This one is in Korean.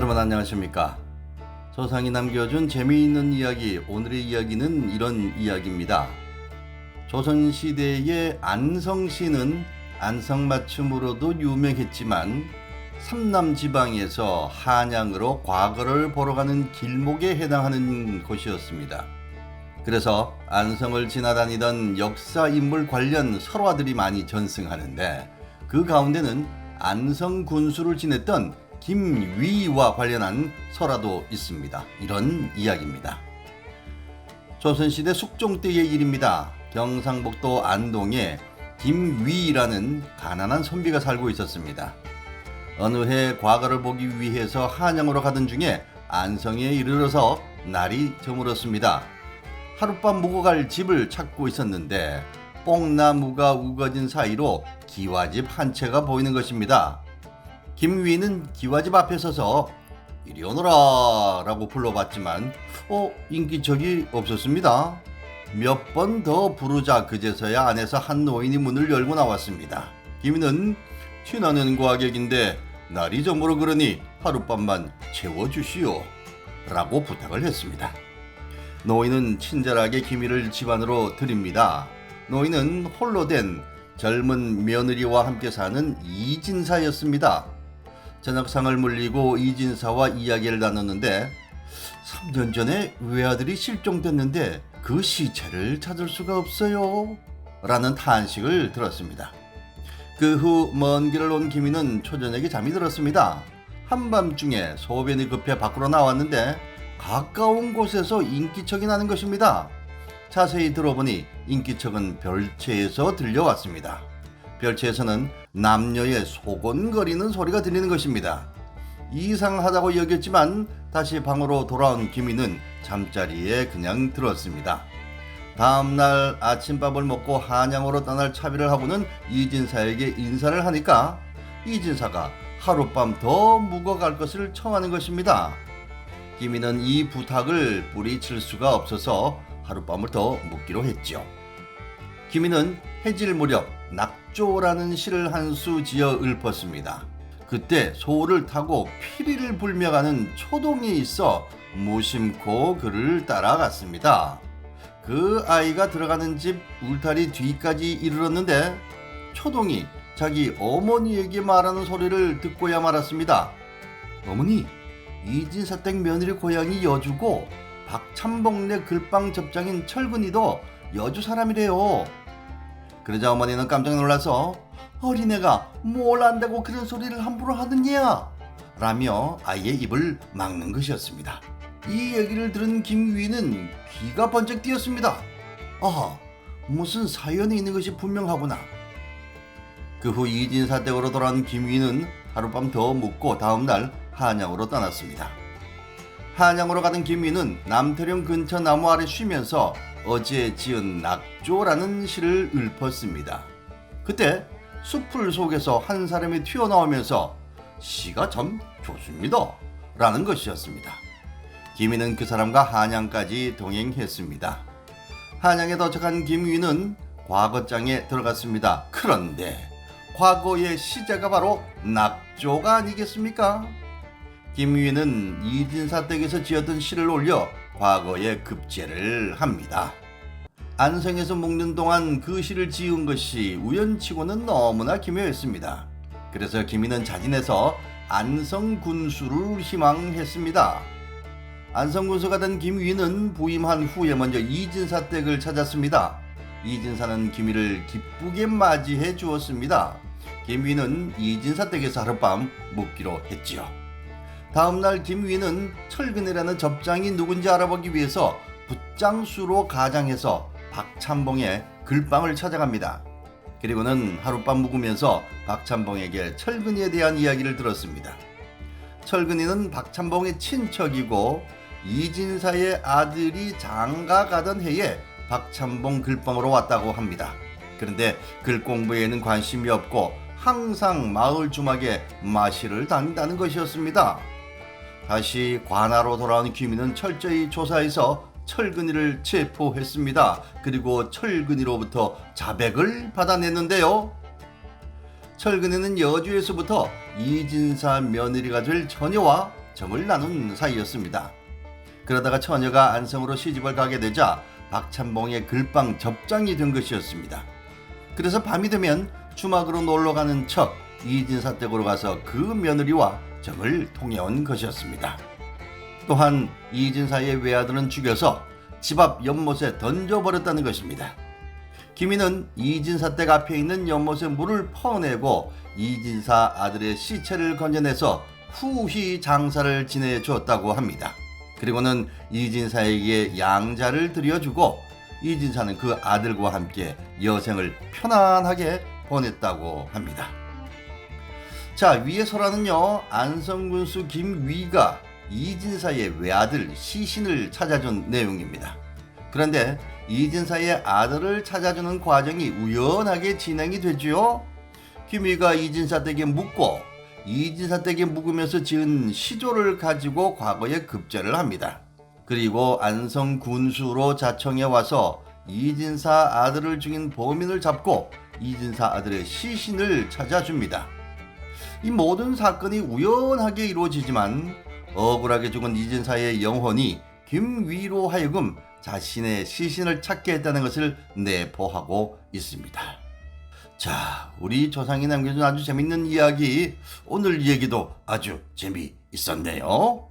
여러분 안녕하십니까? 조상이 남겨준 재미있는 이야기, 오늘의 이야기는 이런 이야기입니다. 조선시대의 안성시는 안성맞춤으로도 유명했지만 삼남지방에서 한양으로 과거를 보러 가는 길목에 해당하는 곳이었습니다. 그래서 안성을 지나다니던 역사 인물 관련 설화들이 많이 전승하는데 그 가운데는 안성 군수를 지냈던 김위와 관련한 설화도 있습니다. 이런 이야기입니다. 조선시대 숙종 때의 일입니다. 경상북도 안동에 김위라는 가난한 선비가 살고 있었습니다. 어느 해 과거를 보기 위해서 한양으로 가던 중에 안성에 이르러서 날이 저물었습니다. 하룻밤 묵어 갈 집을 찾고 있었는데 뽕나무가 우거진 사이로 기와집 한 채가 보이는 것입니다. 김위는 기와집 앞에 서서 이리 오너라 라고 불러봤지만 인기척이 없었습니다. 몇 번 더 부르자 그제서야 안에서 한 노인이 문을 열고 나왔습니다. 김위는 친하는 과객인데 날이 저물어 그러니 하룻밤만 채워주시오 라고 부탁을 했습니다. 노인은 친절하게 김위를 집 안으로 들입니다. 노인은 홀로 된 젊은 며느리와 함께 사는 이진사였습니다. 저녁상을 물리고 이진사와 이야기를 나눴는데 3년 전에 외아들이 실종됐는데 그 시체를 찾을 수가 없어요 라는 탄식을 들었습니다. 그 후 먼 길을 온 김이는 초저녁에 잠이 들었습니다. 한밤중에 소변이 급해 밖으로 나왔는데 가까운 곳에서 인기척이 나는 것입니다. 자세히 들어보니 인기척은 별채에서 들려왔습니다. 별채에서는 남녀의 소곤거리는 소리가 들리는 것입니다. 이상하다고 여겼지만 다시 방으로 돌아온 김이는 잠자리에 그냥 들었습니다. 다음날 아침밥을 먹고 한양으로 떠날 차비를 하고는 이진사에게 인사를 하니까 이진사가 하룻밤 더 묵어갈 것을 청하는 것입니다. 김이는 이 부탁을 뿌리칠 수가 없어서 하룻밤을 더 묵기로 했죠. 김이는 해질 무렵 낙조라는 시를 한 수 지어 읊었습니다. 그때 소를 타고 피리를 불며 가는 초동이 있어 무심코 그를 따라갔습니다. 그 아이가 들어가는 집 울타리 뒤까지 이르렀는데 초동이 자기 어머니에게 말하는 소리를 듣고야 말았습니다. 어머니, 이진사댁 며느리 고향이 여주고 박참봉네 글방 접장인 철근이도 여주 사람이래요. 그러자 어머니는 깜짝 놀라서 어린애가 뭘 안다고 그런 소리를 함부로 하느냐 라며 아이의 입을 막는 것이었습니다. 이 얘기를 들은 김위는 귀가 번쩍 뛰었습니다. 아하, 무슨 사연이 있는 것이 분명하구나. 그 후 이진사 댁으로 돌아온 김위는 하룻밤 더 묵고 다음날 한양으로 떠났습니다. 한양으로 가던 김위는 남태령 근처 나무 아래 쉬면서 어제 지은 낙조라는 시를 읊었습니다. 그때 숲풀 속에서 한 사람이 튀어나오면서 시가 참 좋습니다 라는 것이었습니다. 김위는 그 사람과 한양까지 동행했습니다. 한양에 도착한 김위는 과거장에 들어갔습니다. 그런데 과거의 시제가 바로 낙조가 아니겠습니까? 김위는 이진사 댁에서 지었던 시를 올려 과거에 급제를 합니다. 안성에서 묵는 동안 그 시를 지은 것이 우연치고는 너무나 기묘했습니다. 그래서 김위는 자진해서 안성군수를 희망했습니다. 안성군수가 된 김위는 부임한 후에 먼저 이진사 댁을 찾았습니다. 이진사는 김위를 기쁘게 맞이해 주었습니다. 김위는 이진사 댁에서 하룻밤 묵기로 했지요. 다음날 김위는 철근이라는 접장이 누군지 알아보기 위해서 붓장수로 가장해서 박참봉의 글방을 찾아갑니다. 그리고는 하룻밤 묵으면서 박참봉에게 철근이에 대한 이야기를 들었습니다. 철근이는 박참봉의 친척이고 이진사의 아들이 장가 가던 해에 박참봉 글방으로 왔다고 합니다. 그런데 글 공부에는 관심이 없고 항상 마을 주막에 마시를 다닌다는 것이었습니다. 다시 관하로 돌아온 김이는 철저히 조사해서 철근이를 체포했습니다. 그리고 철근이로부터 자백을 받아냈는데요. 철근이는 여주에서부터 이진사 며느리가 될 처녀와 정을 나눈 사이였습니다. 그러다가 처녀가 안성으로 시집을 가게 되자 박찬봉의 글방 접장이 된 것이었습니다. 그래서 밤이 되면 주막으로 놀러가는 척 이진사 댁으로 가서 그 며느리와 정을 통해온 것이었습니다. 또한 이진사의 외아들은 죽여서 집 앞 연못에 던져버렸다는 것입니다. 김희는 이진사 댁 앞에 있는 연못에 물을 퍼내고 이진사 아들의 시체를 건져내서 후히 장사를 지내주었다고 합니다. 그리고는 이진사에게 양자를 들여주고 이진사는 그 아들과 함께 여생을 편안하게 보냈다고 합니다. 자, 위의 설화는요, 안성군수 김위가 이진사의 외아들 시신을 찾아준 내용입니다. 그런데 이진사의 아들을 찾아주는 과정이 우연하게 진행이 되지요. 김위가 이진사 댁에 묵고 이진사 댁에 묵으면서 지은 시조를 가지고 과거에 급제를 합니다. 그리고 안성 군수로 자청해 와서 이진사 아들을 죽인 범인을 잡고 이진사 아들의 시신을 찾아줍니다. 이 모든 사건이 우연하게 이루어지지만 억울하게 죽은 이진사의 영혼이 김위로 하여금 자신의 시신을 찾게 했다는 것을 내포하고 있습니다. 자, 우리 조상이 남겨준 아주 재밌는 이야기, 오늘 얘기도 아주 재미있었네요.